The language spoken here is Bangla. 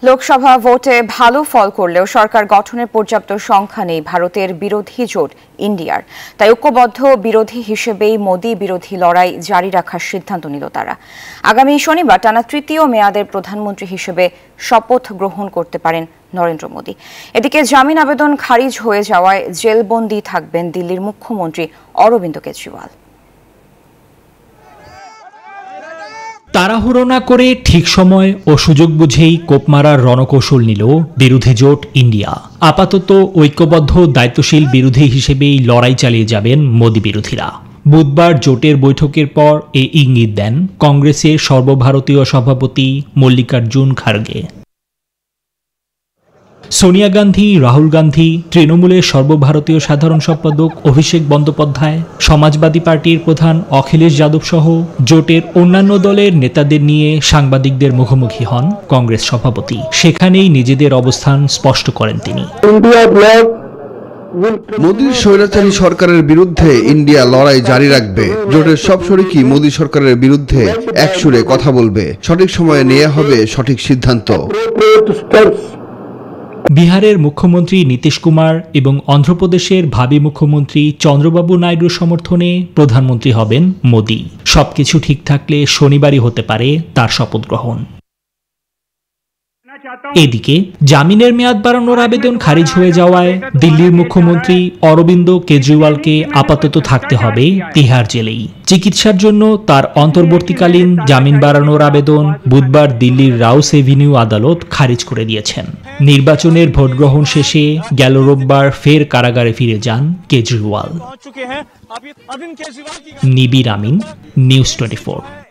লোকসভা ভোটে ভালো ফল করলেও সরকার গঠনের পর্যাপ্ত সংখ্যা নেই ভারতের বিরোধী জোট ইন্ডিয়ার। তাই ঐক্যবদ্ধ বিরোধী হিসেবেই মোদি বিরোধী লড়াই জারি রাখার সিদ্ধান্ত নিল তারা। আগামী শনিবার টানা তৃতীয় মেয়াদের প্রধানমন্ত্রী হিসেবে শপথ গ্রহণ করতে পারেন নরেন্দ্র মোদি। এদিকে জামিন আবেদন খারিজ হয়ে যাওয়ায় জেলবন্দি থাকবেন দিল্লির মুখ্যমন্ত্রী অরবিন্দ কেজরিওয়াল। তাড়াহুড়ো না করে ঠিক সময় ও সুযোগ বুঝেই কোপ মারার রণকৌশল নিল বিরোধী জোট ইন্ডিয়া। আপাতত ঐক্যবদ্ধ দায়িত্বশীল বিরোধী হিসেবেই লড়াই চালিয়ে যাবেন মোদি বিরোধীরা। বুধবার জোটের বৈঠকের পর এ ইঙ্গিত দেন কংগ্রেসের সর্বভারতীয় সভাপতি মল্লিকার্জুন খার্গে। সোনিয়া গান্ধী, রাহুল গান্ধী, তৃণমূলের সর্বভারতীয় সাধারণ সম্পাদক অভিষেক বন্দ্যোপাধ্যায়, সমাজবাদী পার্টির প্রধান অখিলেশ যাদব সহ জোটের অন্যান্য দলের নেতাদের নিয়ে সাংবাদিকদের মুখোমুখি হন কংগ্রেস সভাপতি। সেখানেই নিজেদের অবস্থান স্পষ্ট করেন তিনি। মোদির স্বৈরাচারী সরকারের বিরুদ্ধে ইন্ডিয়া লড়াই জারি রাখবে। জোটের সব শরিকই মোদি সরকারের বিরুদ্ধে একসুরে কথা বলবে। সঠিক সময়ে নেওয়া হবে সঠিক সিদ্ধান্ত। বিহারের মুখ্যমন্ত্রী নীতিশ কুমার এবং অন্ধ্রপ্রদেশের ভাবী মুখ্যমন্ত্রী চন্দ্রবাবু নাইডুর সমর্থনে প্রধানমন্ত্রী হবেন মোদি। সবকিছু ঠিক থাকলে শনিবারই হতে পারে তার শপথ গ্রহণ। এদিকে জামিনের মেয়াদ বাড়ানোর আবেদন খারিজ হয়ে যাওয়ায় দিল্লির মুখ্যমন্ত্রী অরবিন্দ কেজরিওয়ালকে আপাতত থাকতে হবে তিহার জেলেই। চিকিৎসার জন্য তার অন্তর্বর্তীকালীন জামিন বাড়ানোর আবেদন বুধবার দিল্লির রাউস এভিনিউ আদালত খারিজ করে দিয়েছেন। নির্বাচনের ভোট গ্রহণ শেষে গেল রোববার ফের কারাগারে ফিরে যান কেজরিওয়াল। নিবির আমিন, নিউজ 24।